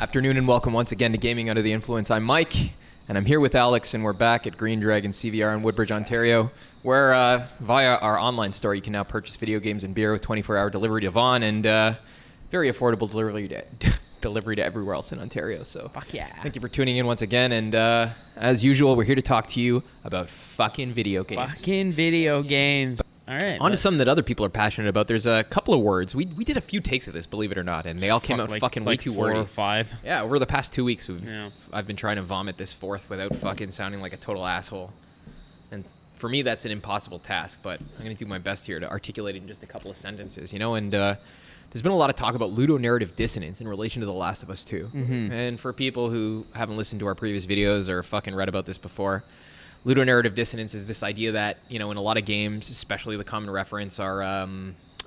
Afternoon and welcome once again to Gaming Under the Influence. I'm Mike, and I'm here with Alex, and we're back at Green Dragon CVR in Woodbridge, Ontario, where via our online store you can now purchase video games and beer with 24-hour delivery to Vaughan and very affordable delivery to everywhere else in Ontario. So fuck yeah. Thank you for tuning in once again, and as usual, we're here to talk to you about fucking video games. Fucking video games. All right. On to something that other people are passionate about. There's a couple of words. We did a few takes of this, believe it or not, and they all came out fucking way too wordy. 4 or 5. Yeah, over the past 2 weeks, I've been trying to vomit this fourth without fucking sounding like a total asshole. And for me, that's an impossible task, but I'm going to do my best here to articulate it in just a couple of sentences, you know? And there's been a lot of talk about ludonarrative dissonance in relation to The Last of Us 2. Mm-hmm. And for people who haven't listened to our previous videos or fucking read about this before, ludonarrative dissonance is this idea that, you know, in a lot of games, especially the common reference are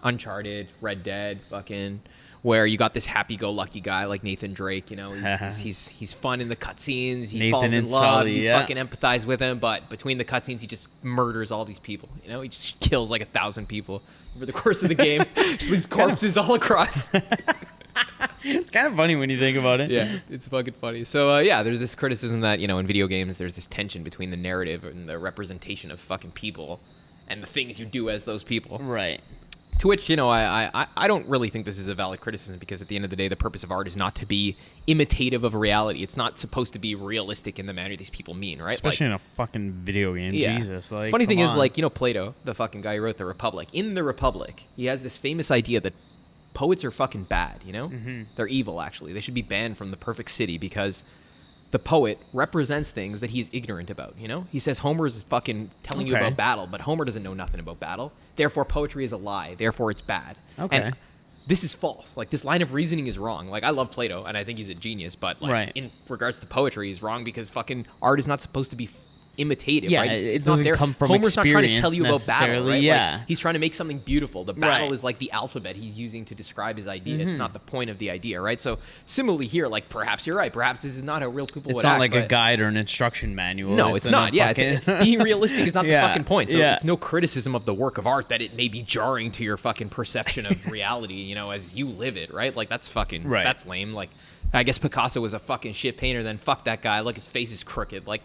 Uncharted, Red Dead, fucking, where you got this happy-go-lucky guy like Nathan Drake, you know, he's fun in the cutscenes, he falls in love, you fucking empathize with him, but between the cutscenes, he just murders all these people, you know, he just kills like 1,000 people over the course of the game, just leaves corpses all across. It's kind of funny when you think about it. Yeah, it's fucking funny. So, there's this criticism that, you know, in video games, there's this tension between the narrative and the representation of fucking people and the things you do as those people. Right. To which, you know, I don't really think this is a valid criticism because at the end of the day, the purpose of art is not to be imitative of reality. It's not supposed to be realistic in the manner these people mean, right? Especially in a fucking video game. Yeah. Jesus. Like, funny thing is, like, you know, Plato, the fucking guy who wrote The Republic. In The Republic, he has this famous idea that poets are fucking bad, you know? Mm-hmm. They're evil, actually. They should be banned from the perfect city because the poet represents things that he's ignorant about, you know? He says Homer's fucking telling you about battle, but Homer doesn't know nothing about battle. Therefore, poetry is a lie. Therefore, it's bad. Okay. And this is false. Like, this line of reasoning is wrong. Like, I love Plato, and I think he's a genius, but, like, in regards to poetry, he's wrong because fucking art is not supposed to be imitative, right? It doesn't come from Homer's not trying to tell you about necessarily, battle, right? Yeah. Like, he's trying to make something beautiful. The battle is like the alphabet he's using to describe his idea. Mm-hmm. It's not the point of the idea, right? So similarly here, like, perhaps you're right. Perhaps this is not how real people would act. It's not like a guide or an instruction manual. No, it's not. Yeah, being realistic is not the fucking point. So it's no criticism of the work of art that it may be jarring to your fucking perception of reality, you know, as you live it, right? Like, that's fucking, that's lame. Like, I guess Picasso was a fucking shit painter, then fuck that guy. Look, his face is crooked. Like,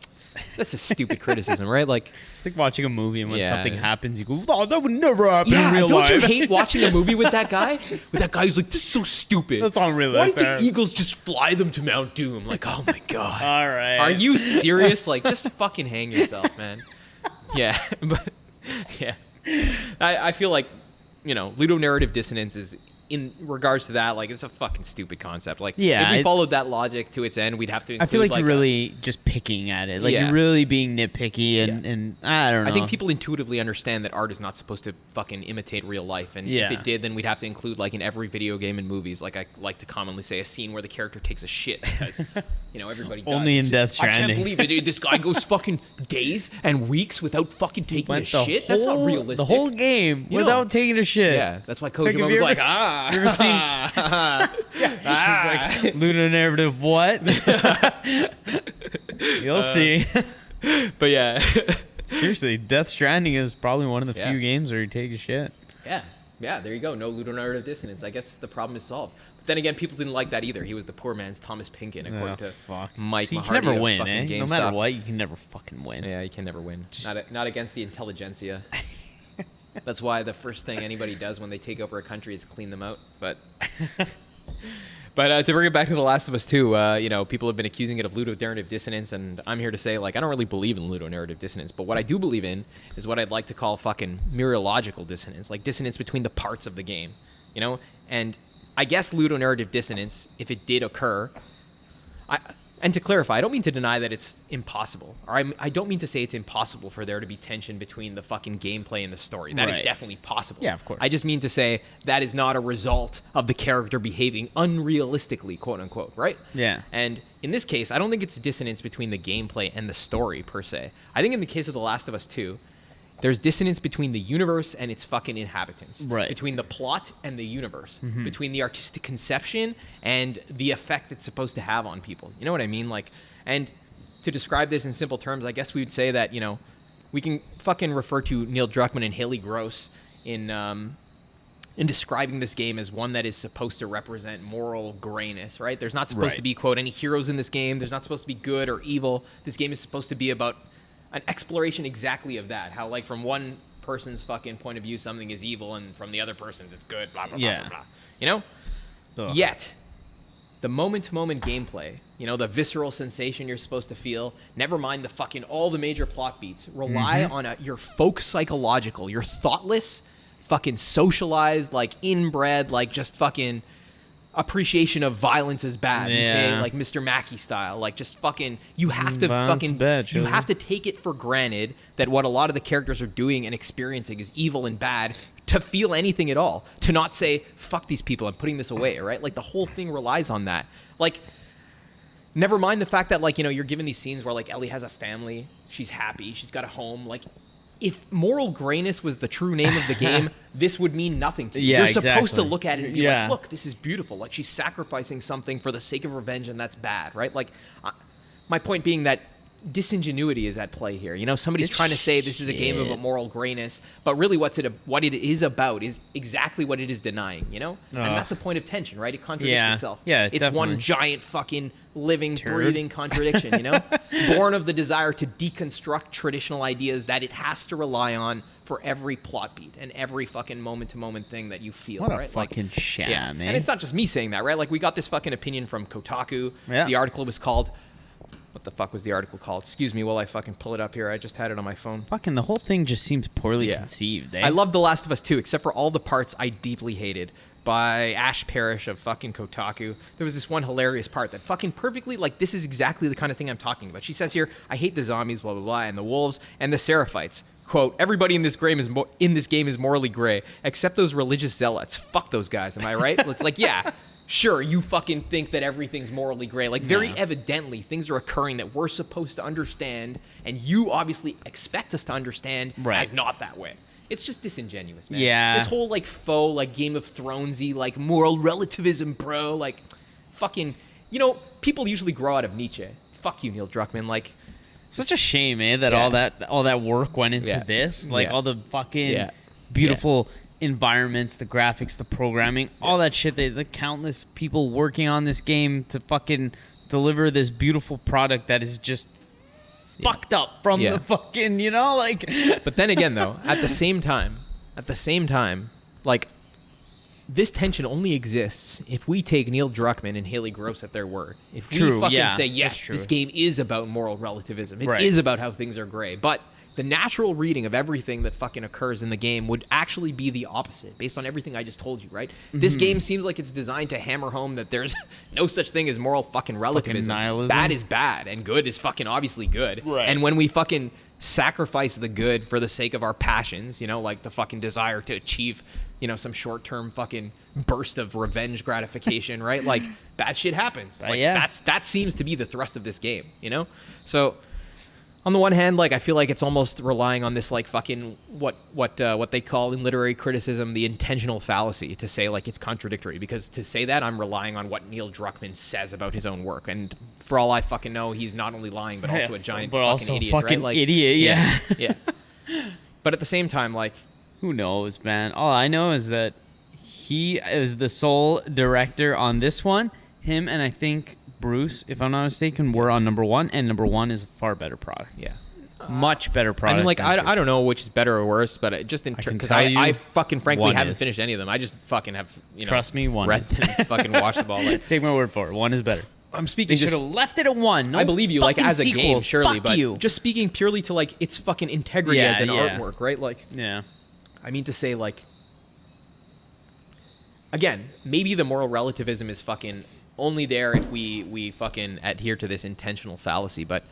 that's a stupid criticism, right? Like, it's like watching a movie and when something happens, you go, "Oh, that would never happen in real life." Don't you hate watching a movie with that guy? With that guy who's like, "This is so stupid. That's unrealistic. Why don't the Eagles just fly them to Mount Doom?" Like, oh my god. All right. Are you serious? Like, just fucking hang yourself, man. Yeah, but yeah, I feel like, you know, ludonarrative dissonance is, in regards to that, like, it's a fucking stupid concept. Like, if we followed that logic to its end, we'd have to include, I feel like you're really just picking at it. Like, you're really being nitpicky, and I don't know. I think people intuitively understand that art is not supposed to fucking imitate real life, and if it did, then we'd have to include, like, in every video game and movies, like I like to commonly say, a scene where the character takes a shit, because, you know, everybody does. Only in Death Stranding. I can't believe it, dude. This guy goes fucking days and weeks without fucking taking a shit. That's not realistic. The whole game without taking a shit. Yeah, that's why Kojima was like, You ever seen... It's like, ludonarrative what? You'll see. But yeah. Seriously, Death Stranding is probably one of the few games where you take a shit. Yeah, there you go. No ludonarrative dissonance. I guess the problem is solved. But then again, people didn't like that either. He was the poor man's Thomas Pinkin, according to Mike Mahardy. You can never win, eh? No matter what, you can never fucking win. Yeah, you can never win. Not against the intelligentsia. That's why the first thing anybody does when they take over a country is clean them out. But to bring it back to The Last of Us 2, you know, people have been accusing it of ludonarrative dissonance, and I'm here to say, like, I don't really believe in ludonarrative dissonance, but what I do believe in is what I'd like to call fucking mereological dissonance, like dissonance between the parts of the game, you know? And I guess ludonarrative dissonance, if it did occur, and to clarify, I don't mean to deny that it's impossible. Or I don't mean to say it's impossible for there to be tension between the fucking gameplay and the story. That is definitely possible. Yeah, of course. I just mean to say that is not a result of the character behaving unrealistically, quote unquote, right? Yeah. And in this case, I don't think it's dissonance between the gameplay and the story, per se. I think in the case of The Last of Us 2, there's dissonance between the universe and its fucking inhabitants. Right. Between the plot and the universe. Mm-hmm. Between the artistic conception and the effect it's supposed to have on people. You know what I mean? Like, and to describe this in simple terms, I guess we would say that, you know, we can fucking refer to Neil Druckmann and Haley Gross in in describing this game as one that is supposed to represent moral grayness, right? There's not supposed to be, quote, any heroes in this game. There's not supposed to be good or evil. This game is supposed to be about an exploration exactly of that. How, like, from one person's fucking point of view, something is evil, and from the other person's, it's good, blah, blah, blah, blah, blah. You know? Ugh. Yet, the moment-to-moment gameplay, you know, the visceral sensation you're supposed to feel, never mind the fucking, all the major plot beats, rely on your folk psychological, your thoughtless, fucking socialized, like, inbred, like, just fucking appreciation of violence is bad, okay? Like Mr. Mackey style, like, just fucking, you have to fucking, you have to take it for granted that what a lot of the characters are doing and experiencing is evil and bad to feel anything at all, to not say, fuck these people, I'm putting this away, right? Like, the whole thing relies on that. Like, never mind the fact that, like, you know, you're given these scenes where, like, Ellie has a family, she's happy, she's got a home, like, if moral grayness was the true name of the game, this would mean nothing to you. You're supposed to look at it and be like, look, this is beautiful. Like, she's sacrificing something for the sake of revenge, and that's bad, right? Like, my point being that disingenuity is at play here. You know, somebody's trying to say this is a game about moral grayness, but really what it is about is exactly what it is denying, you know? And that's a point of tension, right? It contradicts itself. Yeah, it's one giant fucking living, breathing contradiction, you know? Born of the desire to deconstruct traditional ideas that it has to rely on for every plot beat and every fucking moment-to-moment thing that you feel, what right? A fucking sham, man. And it's not just me saying that, right? Like, we got this fucking opinion from Kotaku. The article was called... What the fuck was the article called? Excuse me while I fucking pull it up here. I just had it on my phone. Fucking the whole thing just seems poorly conceived, eh? I love The Last of Us 2, except for all the parts I deeply hated. By Ash Parrish of fucking Kotaku. There was this one hilarious part that fucking perfectly, like, this is exactly the kind of thing I'm talking about. She says here, I hate the zombies, blah, blah, blah, and the wolves, and the Seraphites. Quote, everybody in this game is morally gray, except those religious zealots. Fuck those guys, am I right? It's like, yeah, sure, you fucking think that everything's morally gray. Like, very evidently, things are occurring that we're supposed to understand, and you obviously expect us to understand as not that way. It's just disingenuous, man. Yeah. This whole, like, faux, like, Game of Thronesy, like, moral relativism, bro. Like, fucking, you know, people usually grow out of Nietzsche. Fuck you, Neil Druckmann. Like, such a shame, eh? That all that work went into this. Like, all the fucking beautiful environments, the graphics, the programming, all that shit. The countless people working on this game to fucking deliver this beautiful product that is just fucked up from the fucking, you know, like. But then again, though, at the same time, like, this tension only exists if we take Neil Druckmann and Haley Gross at their word. If we fucking say, yes, this game is about moral relativism. It is about how things are gray. But the natural reading of everything that fucking occurs in the game would actually be the opposite, based on everything I just told you, right? This game seems like it's designed to hammer home that there's no such thing as moral fucking relativism. Fucking nihilism. Bad is bad, and good is fucking obviously good. Right. And when we fucking sacrifice the good for the sake of our passions, you know, like the fucking desire to achieve, you know, some short-term fucking burst of revenge gratification, right? Like, bad shit happens. Like, that seems to be the thrust of this game, you know? So, on the one hand, like, I feel like it's almost relying on this, like, fucking what they call in literary criticism the intentional fallacy, to say, like, it's contradictory, because to say that, I'm relying on what Neil Druckmann says about his own work, and for all I fucking know, he's not only lying but also a giant fucking idiot, right? Like, idiot, yeah. But at the same time, like, who knows, man? All I know is that he is the sole director on this one. Him and I think Bruce, if I'm not mistaken, were on number one, and number one is a far better product. Yeah. Much better product. I mean, like, I don't know which is better or worse, but it just in because I fucking frankly haven't finished any of them. I just fucking have, you know, trust me, one read and fucking watched the ball. Like, take my word for it. One is better. I'm speaking. They should have left it at one. No, I believe you, like, as a sequels. game, surely, Fuck but you. just speaking purely to, like, its fucking integrity as an artwork, right? Like, I mean to say, like, again, maybe the moral relativism is fucking only there if we fucking adhere to this intentional fallacy. But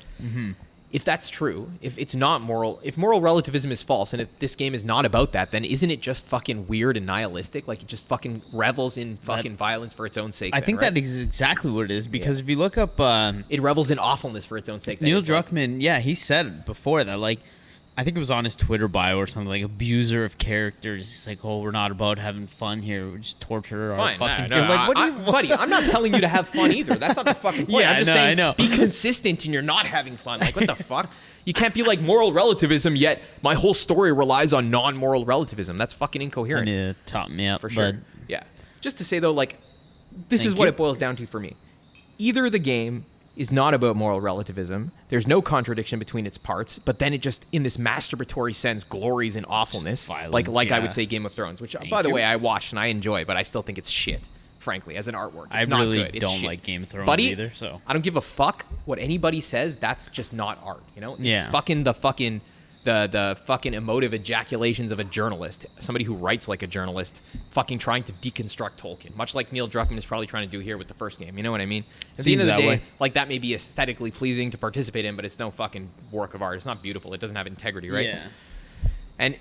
if that's true, if it's not moral, if moral relativism is false, and if this game is not about that, then isn't it just fucking weird and nihilistic? Like, it just fucking revels in fucking violence for its own sake. I think that is exactly what it is, because if you look up... it revels in awfulness for its own sake. Neil Druckmann, he said before that, like, I think it was on his Twitter bio or something, like abuser of characters. He's like, oh, we're not about having fun here. We just torture our fucking... No, like, what do you... buddy, I'm not telling you to have fun either. That's not the fucking point. Yeah, I'm just saying be consistent and you're not having fun. Like, what the fuck? You can't be like moral relativism, yet my whole story relies on non-moral relativism. That's fucking incoherent. You need to top me up. For sure. Yeah. Just to say, though, like, this is what it boils down to for me. Either the game is not about moral relativism. There's no contradiction between its parts, but then it just, in this masturbatory sense, glories in awfulness. Violence, like I would say Game of Thrones, which, by the way, I watched and I enjoy, but I still think it's shit, frankly, as an artwork. It's not really good. It's don't shit. like Game of Thrones either, so... I don't give a fuck what anybody says. That's just not art, you know? It's fucking the fucking emotive ejaculations of a journalist, somebody who writes like a journalist, fucking trying to deconstruct Tolkien, much like Neil Druckmann is probably trying to do here with the first game. You know what I mean? At the end of the day, like, that may be aesthetically pleasing to participate in, but it's no fucking work of art. It's not beautiful. It doesn't have integrity, right? Yeah. And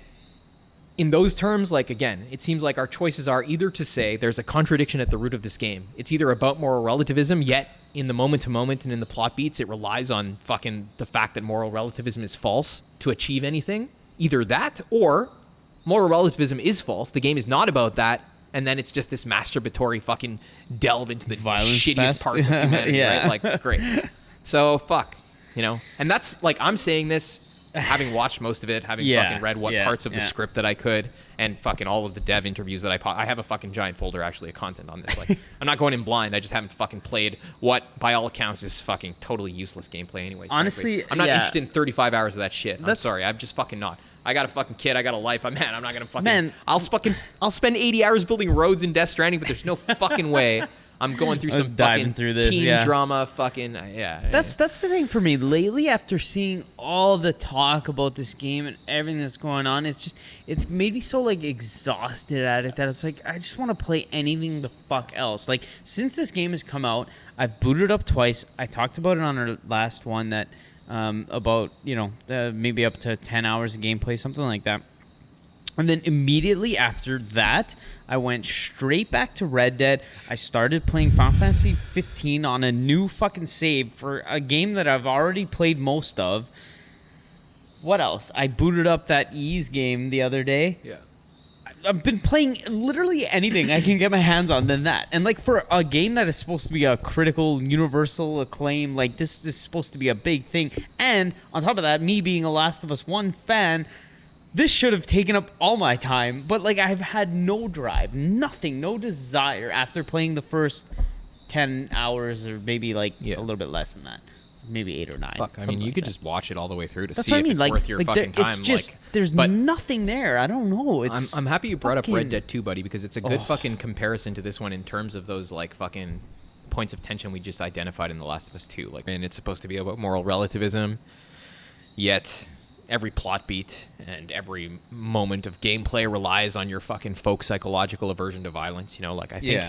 in those terms, like, again, it seems like our choices are either to say there's a contradiction at the root of this game. It's either about moral relativism, yet in the moment to moment and in the plot beats, it relies on fucking the fact that moral relativism is false to achieve anything. Either that, or moral relativism is false. The game is not about that, and then it's just this masturbatory fucking delve into the violence shittiest fest. parts of humanity, Yeah. right? Like, great. So, fuck, you know? And that's, like, I'm saying this having watched most of it, having fucking read what parts of the script that I could, and fucking all of the dev interviews that I have a fucking giant folder actually of content on this. Like, I'm not going in blind. I just haven't fucking played what, by all accounts, is fucking totally useless gameplay anyways. Honestly, frankly. I'm not interested in 35 hours of that shit. I'm sorry. I'm just fucking not. I got a fucking kid. I got a life. I'm not gonna fucking... I'll spend 80 hours building roads in Death Stranding, but there's no fucking way I'm going through some fucking teen drama fucking... That's the thing for me. Lately, after seeing all the talk about this game and everything that's going on, it's made me so, like, exhausted at it that it's like, I just want to play anything the fuck else. Like, since this game has come out, I've booted up twice. I talked about it on our last one that... about, you know, maybe up to 10 hours of gameplay, something like that. And then immediately after that, I went straight back to Red Dead. I started playing Final Fantasy 15 on a new fucking save for a game that I've already played most of. What else? I booted up that Ease game the other day. Yeah. I've been playing literally anything I can get my hands on than that. And, like, for a game that is supposed to be a critical, universal acclaim, like, this is supposed to be a big thing. And on top of that, me being a Last of Us 1 fan, this should have taken up all my time. But, like, I've had no drive, nothing, no desire after playing the first 10 hours or maybe, like, a little bit less than that. Maybe 8 or 9. Fuck, I mean, you could just watch it all the way through to That's see if it's worth your fucking time. It's just, there's nothing there. I don't know. I'm happy you brought up Red Dead 2, buddy, because it's a good fucking comparison to this one in terms of those, like, fucking points of tension we just identified in The Last of Us 2. Like, and it's supposed to be about moral relativism, yet every plot beat and every moment of gameplay relies on your fucking folk psychological aversion to violence. You know, like, I think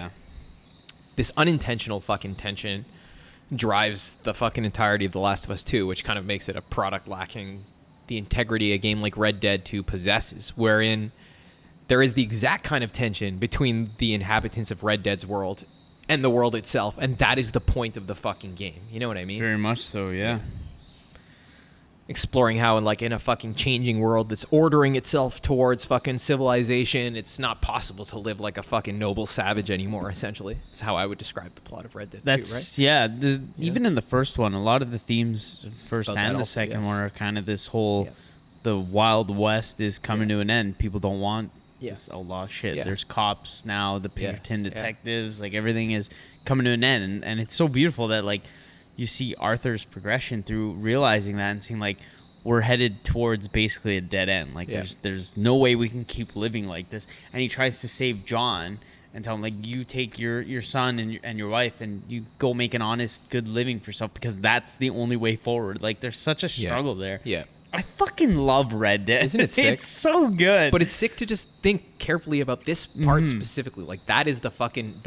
this unintentional fucking tension drives the fucking entirety of The Last of Us 2, which kind of makes it a product lacking the integrity a game like Red Dead 2 possesses, wherein there is the exact kind of tension between the inhabitants of Red Dead's world and the world itself, and that is the point of the fucking game. You know what I mean? Very much so, yeah. Exploring how, in a fucking changing world that's ordering itself towards fucking civilization, it's not possible to live like a fucking noble savage anymore, essentially. Is how I would describe the plot of Red Dead 2, right? Yeah. Even in the first one, a lot of the themes, first and the second one, are kind of this whole, the Wild West is coming to an end. People don't want this outlaw shit. Yeah. There's cops now, the Pinkerton detectives, like, everything is coming to an end. And it's so beautiful that, like, you see Arthur's progression through realizing that and seeing, like, we're headed towards basically a dead end. Like, there's no way we can keep living like this. And he tries to save John and tell him, like, you take your son and your wife and you go make an honest, good living for yourself, because that's the only way forward. Like, there's such a struggle there. Yeah. I fucking love Red Dead. Isn't it sick? It's so good. But it's sick to just think carefully about this part specifically. Like, that is the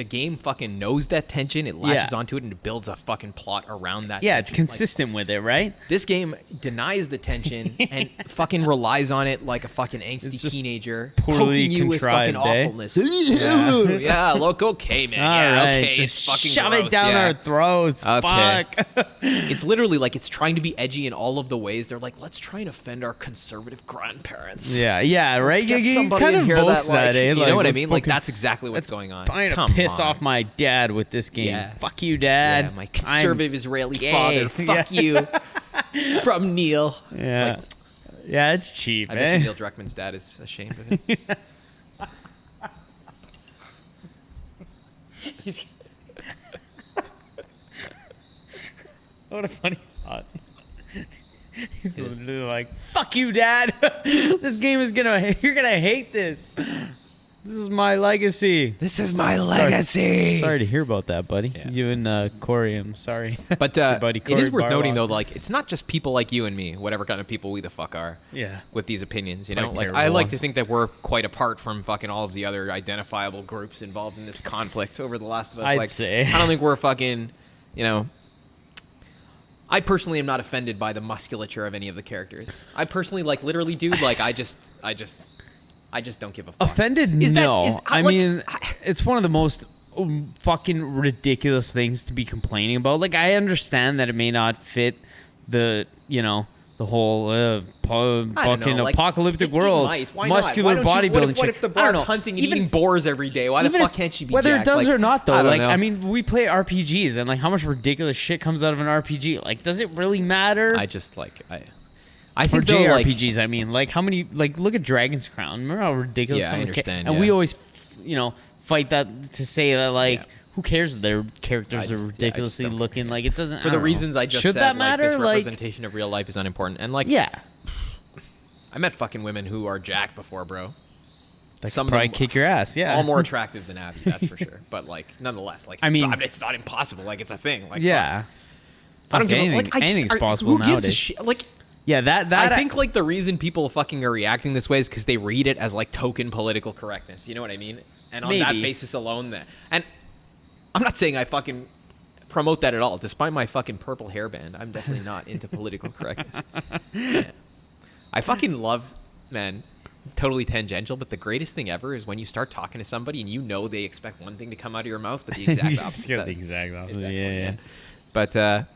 game fucking knows that tension. It latches onto it and it builds a fucking plot around that tension. It's consistent with it, right? This game denies the tension and fucking relies on it like a fucking angsty teenager. Poorly poking you with fucking awfulness. Look, okay, man. All right, okay, just it's fucking shove gross, it down our throats. Okay. Fuck. It's literally like it's trying to be edgy in all of the ways. They're like, let's try try and offend our conservative grandparents. Yeah, right. Let's get somebody in here that, like, you know what I mean? Like, that's exactly what's going on. I'm trying to piss off my dad with this game. Yeah. Fuck you, Dad. Yeah, my conservative Israeli father. Fuck you. From Neil. Yeah. Like, yeah, it's cheap. I bet you Neil Druckmann's dad is ashamed of him. What a funny thought. He's literally like, fuck you, Dad. This game is you're gonna hate this. This is my legacy. This is my legacy. Sorry to hear about that, buddy. Yeah. You and Corey, I'm sorry. But buddy Corey, it is worth noting, though, like, it's not just people like you and me, whatever kind of people we the fuck are, with these opinions, you know? Like, I like to think that we're quite apart from fucking all of the other identifiable groups involved in this conflict over The Last of Us. I'd say. I don't think we're fucking, you know... I personally am not offended by the musculature of any of the characters. I personally, like, literally, dude, like, I just don't give a fuck. Offended? No. I mean, it's one of the most fucking ridiculous things to be complaining about. Like, I understand that it may not fit the, you know, the whole fucking apocalyptic world. Why muscular bodybuilding. What if the broad's hunting and eating boars every day? Why the fuck can't she be whether jacked? It does like, or not, though. I I mean, we play RPGs, and like, how much ridiculous shit comes out of an RPG? Like, does it really matter? I just like I think JRPGs. I mean, like, how many? Like, look at Dragon's Crown. Remember how ridiculous? Yeah, I understand. And we always, you know, fight that to say that like. Who cares if their characters are ridiculously looking? Like, it doesn't... For the reasons I just said, that matter? Like, this representation of real life is unimportant. And, like... Yeah. I met fucking women who are jacked before, bro. Some probably kick your ass, yeah. All more attractive than Abby, that's for sure. But, like, nonetheless, like... it's not impossible. Like, it's a thing. Like, yeah. I don't give a... Like, anything's possible nowadays. Who gives a shit? Like... Yeah, that I think, like, the reason people fucking are reacting this way is because they read it as, like, token political correctness. You know what I mean? And on that basis alone, that... And... I'm not saying I fucking promote that at all. Despite my fucking purple hairband, I'm definitely not into political correctness. Yeah. I fucking love, man, totally tangential, but the greatest thing ever is when you start talking to somebody and you know they expect one thing to come out of your mouth, but the exact opposite does. The exact opposite. Yeah. But, I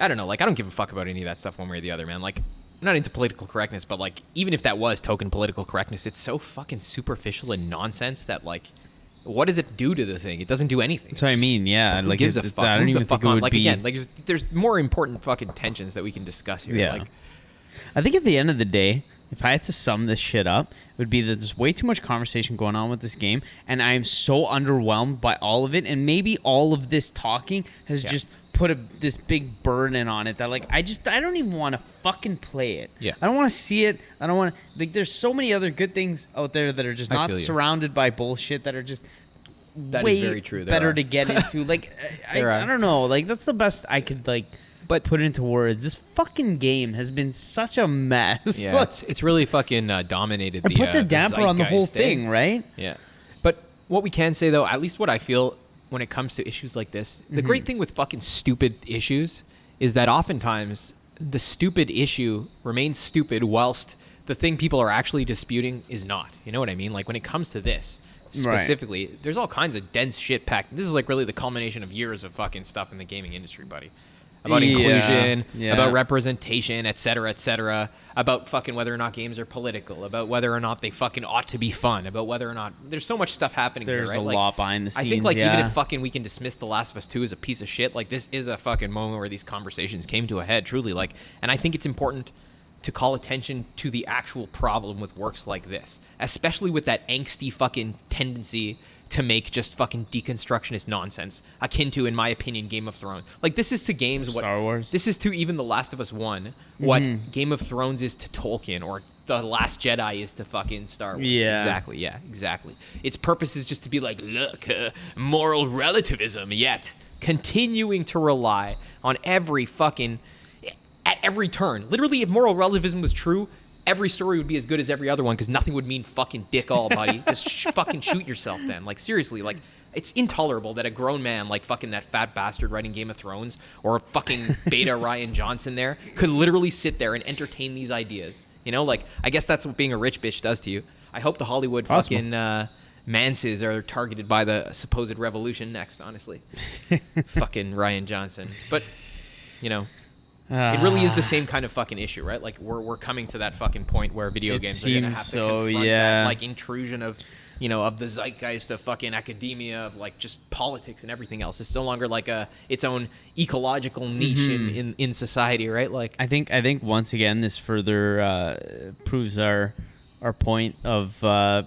don't know. Like, I don't give a fuck about any of that stuff one way or the other, man. Like, I'm not into political correctness, but, like, even if that was token political correctness, it's so fucking superficial and nonsense that, like... What does it do to the thing? It doesn't do anything. That's what I mean, yeah. Who gives a fuck? I don't even think it would like, be... Again, like, there's more important fucking tensions that we can discuss here. Yeah. Like, I think at the end of the day, if I had to sum this shit up, it would be that there's way too much conversation going on with this game, and I am so underwhelmed by all of it, and maybe all of this talking has just put this big burden on it that, like, I don't even want to fucking play it. Yeah. I don't want to see it. I don't want to... Like, there's so many other good things out there that are just not surrounded by bullshit that are just... That is very true. Better to get into. Like, I don't know. Like, that's the best I could, like, put into words. This fucking game has been such a mess. Yeah, it's really fucking dominated it puts a damper on the whole thing, right? Yeah. But what we can say, though, at least what I feel when it comes to issues like this, the great thing with fucking stupid issues is that oftentimes the stupid issue remains stupid whilst the thing people are actually disputing is not. You know what I mean? Like, when it comes to this specifically, there's all kinds of dense shit packed. This is like really the culmination of years of fucking stuff in the gaming industry, buddy. About inclusion, about representation, et cetera, about fucking whether or not games are political, about whether or not they fucking ought to be fun, about whether or not... There's so much stuff happening here, right? There's a lot behind the scenes, I think, like, even if fucking we can dismiss The Last of Us 2 as a piece of shit, like, this is a fucking moment where these conversations came to a head, truly. Like, and I think it's important to call attention to the actual problem with works like this, especially with that angsty fucking tendency to make just fucking deconstructionist nonsense, akin to, in my opinion, Game of Thrones. Like, this is to games what Star Wars. This is to even The Last of Us 1 what Game of Thrones is to Tolkien, or The Last Jedi is to fucking Star Wars. Exactly. Its purpose is just to be like, look, moral relativism, yet continuing to rely on every fucking... At every turn. Literally, if moral relativism was true, every story would be as good as every other one, because nothing would mean fucking dick all, buddy. Just fucking shoot yourself then. Like, seriously, like, it's intolerable that a grown man like fucking that fat bastard writing Game of Thrones, or fucking beta Ryan Johnson there, could literally sit there and entertain these ideas. You know, like, I guess that's what being a rich bitch does to you. I hope the Hollywood fucking manses are targeted by the supposed revolution next, honestly. Fucking Ryan Johnson. But, you know... It really is the same kind of fucking issue, right? Like we're coming to that fucking point where video games are gonna have to confront that like intrusion of, you know, of the zeitgeist of fucking academia, of like just politics and everything else. It's no longer like its own ecological niche in society, right? Like I think once again this further proves our point of how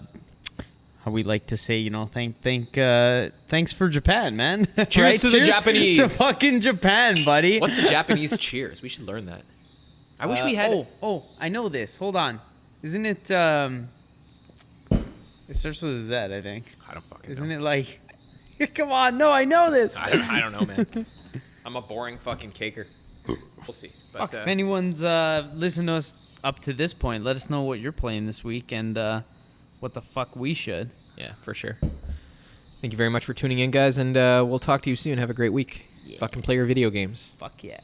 we like to say, you know, thanks for Japan, man. Cheers right? to the Japanese. To fucking Japan, buddy. What's the Japanese cheers? We should learn that. I wish we had. Oh, I know this. Hold on. Isn't it? It starts with a Z, I think. I don't fucking know. Isn't it like? Come on, no, I know this. I don't know, man. I'm a boring fucking caker. We'll see. But, fuck, if anyone's listened to us up to this point, let us know what you're playing this week and what the fuck we should. Yeah, for sure. Thank you very much for tuning in, guys, and we'll talk to you soon. Have a great week. Yeah. Fucking play your video games. Fuck yeah.